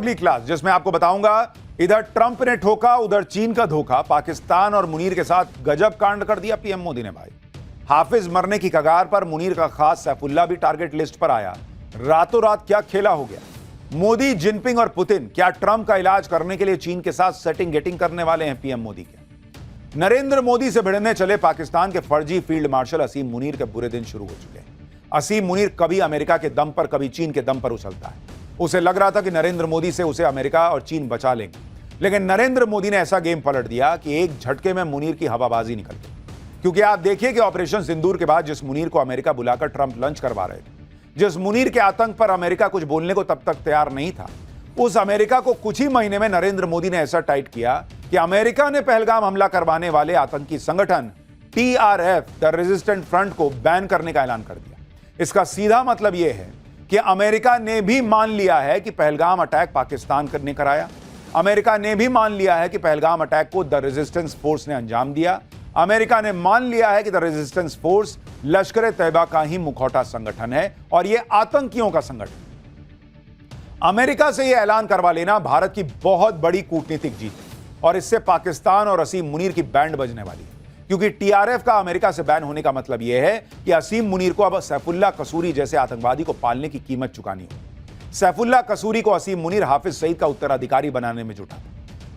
अगली क्लास जिसमें आपको बताऊंगा इधर ट्रंप ने ठोका, उधर चीन का धोखा, पाकिस्तान और मुनीर के साथ गजब कांड कर दिया पीएम मोदी ने। भाई हाफिज मरने की कगार पर, मुनीर का खास सैफुल्ला भी टारगेट लिस्ट पर आया। रातों रात क्या खेला हो गया। मोदी, जिनपिंग और पुतिन क्या ट्रंप का इलाज करने के लिए चीन के साथ सेटिंग गेटिंग करने वाले हैं पीएम मोदी के। नरेंद्र मोदी से भिड़ने चले पाकिस्तान के फर्जी फील्ड मार्शल असीम मुनीर के बुरे दिन शुरू हो चुके हैं। असीम मुनीर कभी अमेरिका के दम पर, कभी चीन के दम पर उछलता है। उसे लग रहा था कि नरेंद्र मोदी से उसे अमेरिका और चीन बचा लेंगे, लेकिन नरेंद्र मोदी ने ऐसा गेम पलट दिया कि एक झटके में मुनीर की हवाबाजी निकल गई। क्योंकि आप देखिए कि ऑपरेशन सिंदूर के बाद जिस मुनीर को अमेरिका बुलाकर ट्रंप लंच करवा रहे थे, जिस मुनीर के आतंक पर अमेरिका कुछ बोलने को तब तक तैयार नहीं था, उस अमेरिका को कुछ ही महीने में नरेंद्र मोदी ने ऐसा टाइट किया कि अमेरिका ने पहलगाम हमला करवाने वाले आतंकी संगठन TRF द रेजिस्टेंट फ्रंट को बैन करने का ऐलान कर दिया। इसका सीधा मतलब यह है कि अमेरिका ने भी मान लिया है कि पहलगाम अटैक पाकिस्तान ने कराया। अमेरिका ने भी मान लिया है कि पहलगाम अटैक को द रेजिस्टेंस फोर्स ने अंजाम दिया। अमेरिका ने मान लिया है कि द रेजिस्टेंस फोर्स लश्कर तैयबा का ही मुखौटा संगठन है और यह आतंकियों का संगठन। अमेरिका से यह ऐलान करवा लेना भारत की बहुत बड़ी कूटनीतिक जीत है और इससे पाकिस्तान और असीम मुनीर की बैंड बजने वाली है। क्योंकि TRF का अमेरिका से बैन होने का मतलब यह है कि असीम मुनीर को अब सैफुल्ला कसूरी जैसे आतंकवादी को पालने की कीमत चुकानी होगी। सैफुल्ला कसूरी को असीम मुनीर हाफिज सईद का उत्तराधिकारी बनाने में जुटा था,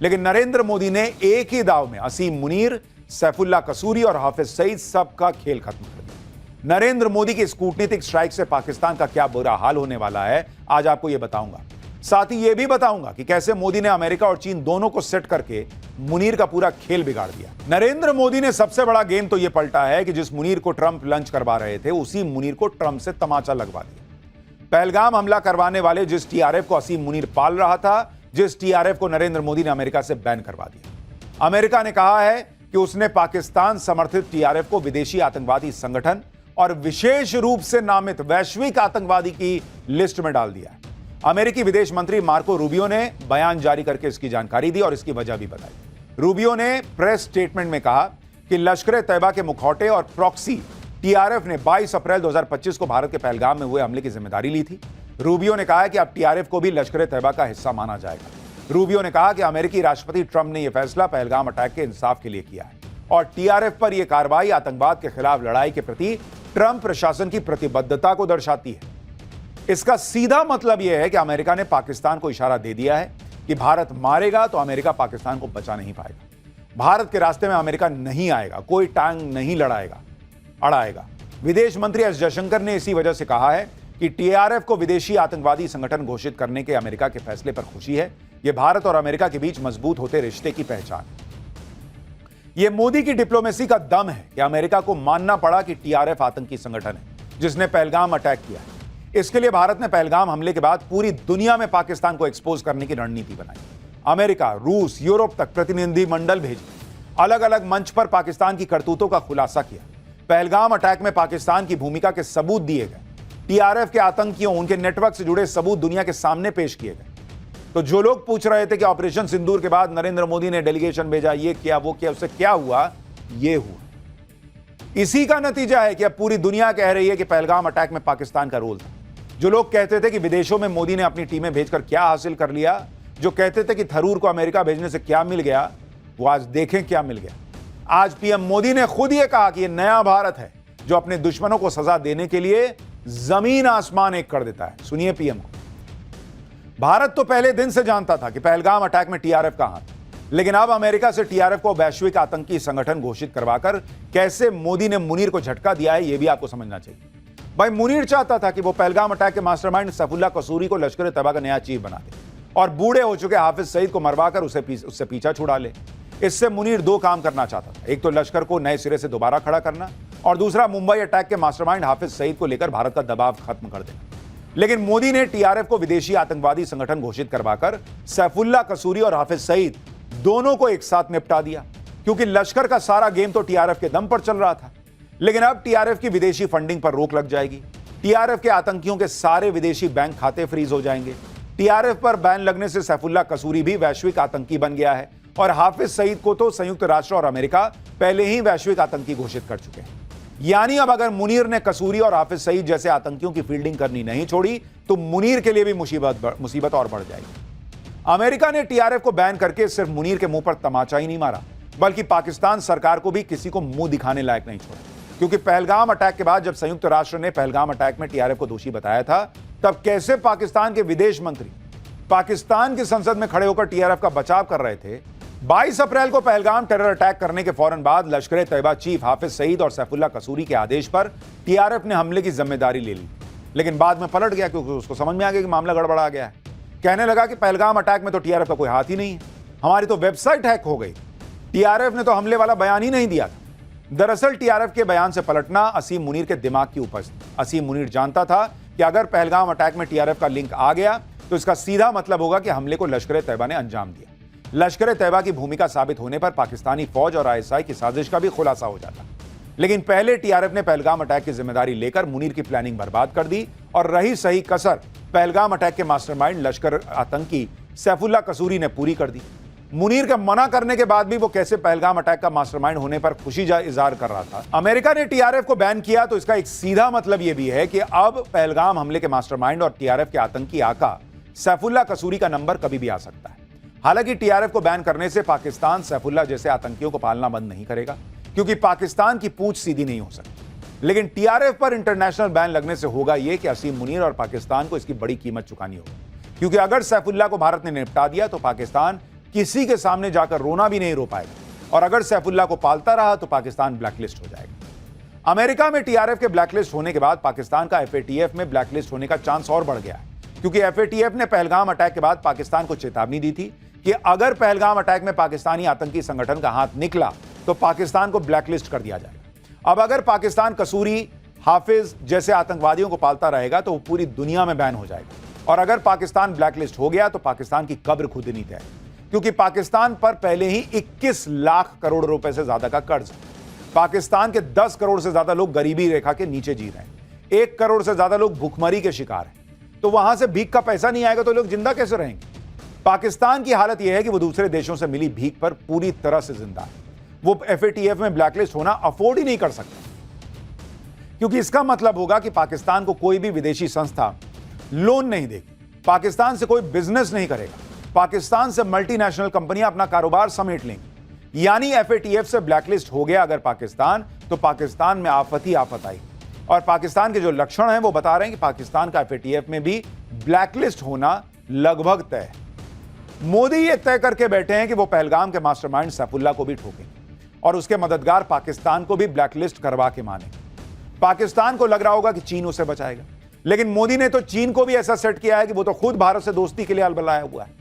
लेकिन नरेंद्र मोदी ने एक ही दाव में असीम मुनीर, सैफुल्ला कसूरी और हाफिज सईद सबका खेल खत्म कर दिया। नरेंद्र मोदी की इस कूटनीतिक स्ट्राइक से पाकिस्तान का क्या बुरा हाल होने वाला है, आज आपको यह बताऊंगा। साथ ही यह भी बताऊंगा कि कैसे मोदी ने अमेरिका और चीन दोनों को सेट करके मुनीर का पूरा खेल बिगाड़ दिया। नरेंद्र मोदी ने सबसे बड़ा गेम तो यह पलटा है कि जिस मुनीर को ट्रंप लंच करवा रहे थे, उसी मुनीर को ट्रंप से तमाचा लगवा दिया। पहलगाम हमला करवाने वाले जिस TRF को असीम मुनीर पाल रहा था, जिस TRF को नरेंद्र मोदी ने अमेरिका से बैन करवा दिया। अमेरिका ने कहा है कि उसने पाकिस्तान समर्थित TRF को विदेशी आतंकवादी संगठन और विशेष रूप से नामित वैश्विक आतंकवादी की लिस्ट में डाल दिया। अमेरिकी विदेश मंत्री मार्को रूबियो ने बयान जारी करके इसकी जानकारी दी और इसकी वजह भी बताई। रूबियो ने प्रेस स्टेटमेंट में कहा कि लश्कर तैयबा के मुखौटे और प्रॉक्सी TRF ने 22 अप्रैल 2025 को भारत के पहलगाम में हुए हमले की जिम्मेदारी ली थी। रूबियो ने कहा कि अब TRF को भी लश्कर तैयबा का हिस्सा माना जाएगा। रूबियो ने कहा कि अमेरिकी राष्ट्रपति ट्रंप ने यह फैसला पहलगाम अटैक के इंसाफ के लिए किया है और TRF पर यह कार्रवाई आतंकवाद के खिलाफ लड़ाई के प्रति ट्रंप प्रशासन की प्रतिबद्धता को दर्शाती है। इसका सीधा मतलब यह है कि अमेरिका ने पाकिस्तान को इशारा दे दिया है कि भारत मारेगा तो अमेरिका पाकिस्तान को बचा नहीं पाएगा। भारत के रास्ते में अमेरिका नहीं आएगा, कोई टांग नहीं अड़ाएगा। विदेश मंत्री एस जयशंकर ने इसी वजह से कहा है कि TRF को विदेशी आतंकवादी संगठन घोषित करने के अमेरिका के फैसले पर खुशी है। यह भारत और अमेरिका के बीच मजबूत होते रिश्ते की पहचान है। यह मोदी की डिप्लोमेसी का दम है कि अमेरिका को मानना पड़ा कि TRF आतंकी संगठन है जिसने पहलगाम अटैक किया है। इसके लिए भारत ने पहलगाम हमले के बाद पूरी दुनिया में पाकिस्तान को एक्सपोज करने की रणनीति बनाई। अमेरिका, रूस, यूरोप तक प्रतिनिधिमंडल भेजे, अलग अलग मंच पर पाकिस्तान की करतूतों का खुलासा किया। पहलगाम अटैक में पाकिस्तान की भूमिका के सबूत दिए गए। TRF के आतंकियों, उनके नेटवर्क से जुड़े सबूत दुनिया के सामने पेश किए गए। तो जो लोग पूछ रहे थे कि ऑपरेशन सिंदूर के बाद नरेंद्र मोदी ने डेलीगेशन भेजा, ये किया, वो किया, उससे क्या हुआ, ये हुआ। इसी का नतीजा है कि अब पूरी दुनिया कह रही है कि पहलगाम अटैक में पाकिस्तान का रोल था। जो लोग कहते थे कि विदेशों में मोदी ने अपनी टीमें भेजकर क्या हासिल कर लिया, जो कहते थे कि थरूर को अमेरिका भेजने से क्या मिल गया, वो आज देखें क्या मिल गया। आज पीएम मोदी ने खुद ये कहा कि ये नया भारत है जो अपने दुश्मनों को सजा देने के लिए जमीन आसमान एक कर देता है। सुनिए पीएम को। भारत तो पहले दिन से जानता था कि पहलगाम अटैक में TRF का हाथ, लेकिन अब अमेरिका से TRF को वैश्विक आतंकी संगठन घोषित करवाकर कैसे मोदी ने मुनीर को झटका दिया है, यह भी आपको समझना चाहिए। भाई मुनीर चाहता था कि वो पहलगाम अटैक के मास्टरमाइंड सैफुल्ला कसूरी को लश्कर तैयबा का नया चीफ बना दे और बूढ़े हो चुके हाफिज सईद को मरवाकर उससे पीछा छुड़ा ले। इससे मुनीर दो काम करना चाहता था, एक तो लश्कर को नए सिरे से दोबारा खड़ा करना और दूसरा मुंबई अटैक के मास्टरमाइंड हाफिज सईद को लेकर भारत का दबाव खत्म कर देना। लेकिन मोदी ने TRF को विदेशी आतंकवादी संगठन घोषित करवाकर सैफुल्ला कसूरी और हाफिज सईद दोनों को एक साथ निपटा दिया, क्योंकि लश्कर का सारा गेम तो TRF के दम पर चल रहा था। लेकिन अब TRF की विदेशी फंडिंग पर रोक लग जाएगी। TRF के आतंकियों के सारे विदेशी बैंक खाते फ्रीज हो जाएंगे। TRF पर बैन लगने से सैफुल्ला कसूरी भी वैश्विक आतंकी बन गया है और हाफिज सईद को तो संयुक्त राष्ट्र और अमेरिका पहले ही वैश्विक आतंकी घोषित कर चुके हैं। यानी अब अगर मुनीर ने कसूरी और हाफिज सईद जैसे आतंकियों की फील्डिंग करनी नहीं छोड़ी तो मुनीर के लिए भी मुसीबत और बढ़ जाएगी। अमेरिका ने टीआरएफ को बैन करके सिर्फ मुनीर के मुंह पर तमाचा ही नहीं मारा, बल्कि पाकिस्तान सरकार को भी किसी को मुंह दिखाने लायक नहीं छोड़ा। क्योंकि पहलगाम अटैक के बाद जब संयुक्त राष्ट्र ने पहलगाम अटैक में टीआरएफ को दोषी बताया था, तब कैसे पाकिस्तान के विदेश मंत्री पाकिस्तान की संसद में खड़े होकर टीआरएफ का बचाव कर रहे थे। 22 अप्रैल को पहलगाम टेरर अटैक करने के फौरन बाद लश्कर-ए-तैयबा चीफ हाफिज सईद और सैफुल्लाह कसूरी के आदेश पर टीआरएफ ने हमले की जिम्मेदारी ले ली, लेकिन बाद में पलट गया क्योंकि उसको समझ में आ गया कि मामला गड़बड़ा गया है। कहने लगा कि पहलगाम अटैक में तो टीआरएफ का कोई हाथ ही नहीं है, हमारी तो वेबसाइट हैक हो गई, टीआरएफ ने तो हमले वाला बयान ही नहीं दिया था। दरअसल टीआरएफ के बयान से पलटना असीम मुनीर के दिमाग की उपज थी। असीम मुनीर जानता था कि अगर पहलगाम अटैक में टीआरएफ का लिंक आ गया तो इसका सीधा मतलब होगा कि हमले को लश्कर-ए-तैयबा ने अंजाम दिया। लश्कर-ए-तैयबा की भूमिका साबित होने पर पाकिस्तानी फौज और आईएसआई की साजिश का भी खुलासा हो जाता। लेकिन पहले टीआरएफ ने पहलगाम अटैक की जिम्मेदारी लेकर मुनीर की प्लानिंग बर्बाद कर दी और रही सही कसर पहलगाम अटैक के मास्टरमाइंड लश्कर आतंकी सैफुल्लाह कसूरी ने पूरी कर दी। मुनीर के मना करने के बाद भी वो कैसे पहलगाम अटैक का मास्टरमाइंड होने पर खुशी इजहार कर रहा था। अमेरिका ने टीआरएफ को बैन किया तो इसका एक सीधा मतलब यह भी है कि अब पहलगाम हमले के मास्टरमाइंड और टीआरएफ के आतंकी आका सैफुल्लाह कसूरी का नंबर कभी भी आ सकता है। हालांकि टीआरएफ को बैन करने से पाकिस्तान सैफुल्लाह जैसे आतंकियों को पालना बंद नहीं करेगा, क्योंकि पाकिस्तान की पूंछ सीधी नहीं हो सकती। लेकिन टीआरएफ पर इंटरनेशनल बैन लगने से होगा यह कि असीम मुनीर और पाकिस्तान को इसकी बड़ी कीमत चुकानी होगी, क्योंकि अगर सैफुल्लाह को भारत ने निपटा दिया तो पाकिस्तान किसी के सामने जाकर रोना भी नहीं रो पाएगा, और अगर सैफुल्लाह को पालता रहा तो पाकिस्तान ब्लैकलिस्ट हो जाएगा। अमेरिका में टीआरएफ के ब्लैकलिस्ट होने के बाद पाकिस्तान का एफएटीएफ में ब्लैकलिस्ट होने का चांस और बढ़ गया है, क्योंकि एफएटीएफ ने पहलगाम अटैक के बाद पाकिस्तान को चेतावनी दी थी कि अगर पहलगाम अटैक में पाकिस्तानी आतंकी संगठन का हाथ निकला तो पाकिस्तान को ब्लैकलिस्ट कर दिया जाएगा। अब अगर पाकिस्तान कसूरी, हाफिज जैसे आतंकवादियों को पालता रहेगा तो वो पूरी दुनिया में बैन हो जाएगा, और अगर पाकिस्तान ब्लैकलिस्ट हो गया तो पाकिस्तान की कब्र खुद नहीं तय, क्योंकि पाकिस्तान पर पहले ही 21 लाख करोड़ रुपए से ज्यादा का कर्ज है। पाकिस्तान के 10 करोड़ से ज्यादा लोग गरीबी रेखा के नीचे जी रहे हैं, 1 करोड़ से ज्यादा लोग भूखमरी के शिकार हैं। तो वहां से भीख का पैसा नहीं आएगा तो लोग जिंदा कैसे रहेंगे? पाकिस्तान की हालत यह है कि वो दूसरे देशों से मिली भीख पर पूरी तरह से जिंदा है। वो एफएटीएफ में ब्लैकलिस्ट होना अफोर्ड ही नहीं कर सकता, क्योंकि इसका मतलब होगा कि पाकिस्तान को कोई भी विदेशी संस्था लोन नहीं देगी, पाकिस्तान से कोई बिजनेस नहीं करेगा, पाकिस्तान से मल्टीनेशनल कंपनियां अपना कारोबार समेट लेंगी। यानी एफएटीएफ से ब्लैकलिस्ट हो गया अगर पाकिस्तान, तो पाकिस्तान में आफत ही आफत आई। और पाकिस्तान के जो लक्षण हैं वो बता रहे हैं कि पाकिस्तान का एफएटीएफ में भी ब्लैकलिस्ट होना लगभग तय है। मोदी ये तय करके बैठे हैं कि वो पहलगाम के मास्टरमाइंड सैफुल्लाह को भी ठोकेंगे और उसके मददगार पाकिस्तान को भी ब्लैकलिस्ट करवा के मानेंगे। पाकिस्तान को लग रहा होगा कि चीन उसे बचाएगा, लेकिन मोदी ने तो चीन को भी ऐसा सेट किया है कि वो तो खुद भारत से दोस्ती के लिए अलबलाया हुआ है।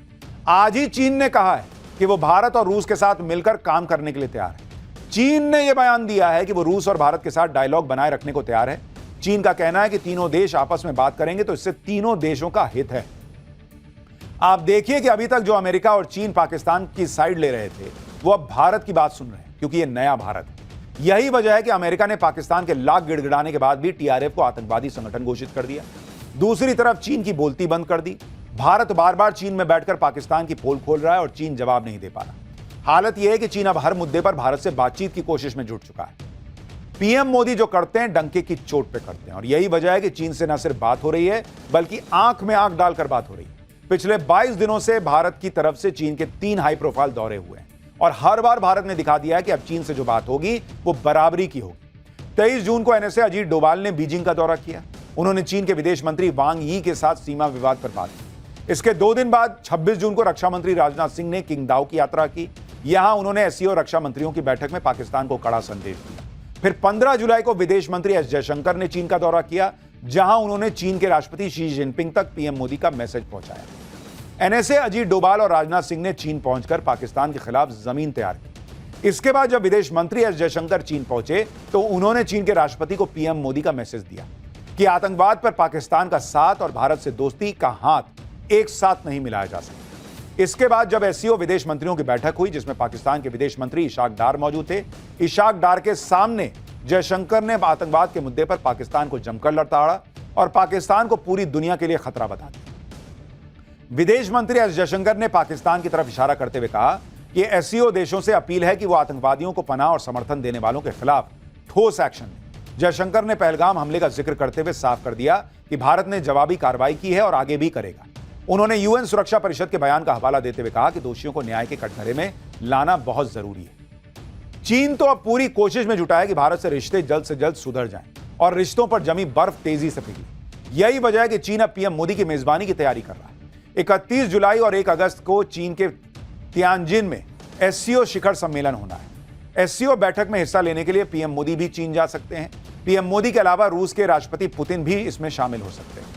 आज ही चीन ने कहा है कि वो भारत और रूस के साथ मिलकर काम करने के लिए तैयार है। चीन ने यह बयान दिया है कि वो रूस और भारत के साथ डायलॉग बनाए रखने को तैयार है। चीन का कहना है कि तीनों देश आपस में बात करेंगे तो इससे तीनों देशों का हित है। आप देखिए कि अभी तक जो अमेरिका और चीन पाकिस्तान की साइड ले रहे थे, वो अब भारत की बात सुन रहे हैं, क्योंकि ये नया भारत है। यही वजह है कि अमेरिका ने पाकिस्तान के लाख गिड़गिड़ाने के बाद भी टीआरएफ को आतंकवादी संगठन घोषित कर दिया। दूसरी तरफ चीन की बोलती बंद कर दी। भारत बार बार चीन में बैठकर पाकिस्तान की पोल खोल रहा है और चीन जवाब नहीं दे पा रहा। हालत यह है कि चीन अब हर मुद्दे पर भारत से बातचीत की कोशिश में जुट चुका है। पीएम मोदी जो करते हैं डंके की चोट पे करते हैं, और यही वजह है कि चीन से न सिर्फ बात हो रही है बल्कि आंख में आंख डालकर बात हो रही है। पिछले 22 दिनों से भारत की तरफ से चीन के 3 हाई प्रोफाइल दौरे हुए हैं, और हर बार भारत ने दिखा दिया है कि अब चीन से जो बात होगी वो बराबरी की होगी। 23 जून को एनएसए अजीत डोभाल ने बीजिंग का दौरा किया। उन्होंने चीन के विदेश मंत्री वांग यी के साथ सीमा विवाद पर बात की। इसके 2 दिन बाद 26 जून को रक्षा मंत्री राजनाथ सिंह ने किंगदाओ की यात्रा की। यहां उन्होंने एससीओ रक्षा मंत्रियों की बैठक में पाकिस्तान को कड़ा संदेश दिया। फिर 15 जुलाई को विदेश मंत्री एस जयशंकर ने चीन का दौरा किया, जहां उन्होंने चीन के राष्ट्रपति शी जिनपिंग तक पीएम मोदी का मैसेज पहुंचाया। एनएसए अजीत डोभाल और राजनाथ सिंह ने चीन पहुंचकर पाकिस्तान के खिलाफ जमीन तैयार की। इसके बाद जब विदेश मंत्री एस जयशंकर चीन पहुंचे तो उन्होंने चीन के राष्ट्रपति को पीएम मोदी का मैसेज दिया कि आतंकवाद पर पाकिस्तान का साथ और भारत से दोस्ती का हाथ एक साथ नहीं मिलाया जा सकता। इसके बाद जब एससीओ विदेश मंत्रियों की बैठक हुई, जिसमें पाकिस्तान के विदेश मंत्री इशाक डार मौजूद थे, इशाक डार के सामने जयशंकर ने आतंकवाद के मुद्दे पर पाकिस्तान को जमकर लड़ाड़ा और पाकिस्तान को पूरी दुनिया के लिए खतरा बता दिया। विदेश मंत्री एस जयशंकर ने पाकिस्तान की तरफ इशारा करते हुए कहा कि एससीओ देशों से अपील है कि वो आतंकवादियों को पनाह और समर्थन देने वालों के खिलाफ ठोस एक्शन लें। जयशंकर ने पहलगाम हमले का जिक्र करते हुए साफ कर दिया कि भारत ने जवाबी कार्रवाई की है और आगे भी करेगा। उन्होंने यूएन सुरक्षा परिषद के बयान का हवाला देते हुए कहा कि दोषियों को न्याय के कटघरे में लाना बहुत जरूरी है। चीन तो अब पूरी कोशिश में जुटा है कि भारत से रिश्ते जल्द से जल्द सुधर जाएं और रिश्तों पर जमी बर्फ तेजी से पिघले। यही वजह है कि चीन अब पीएम मोदी की मेजबानी की तैयारी कर रहा है। 31 जुलाई और 1 अगस्त को चीन के तियानजिन में एससीओ शिखर सम्मेलन होना है। एससीओ बैठक में हिस्सा लेने के लिए पीएम मोदी भी चीन जा सकते हैं। पीएम मोदी के अलावा रूस के राष्ट्रपति पुतिन भी इसमें शामिल हो सकते हैं।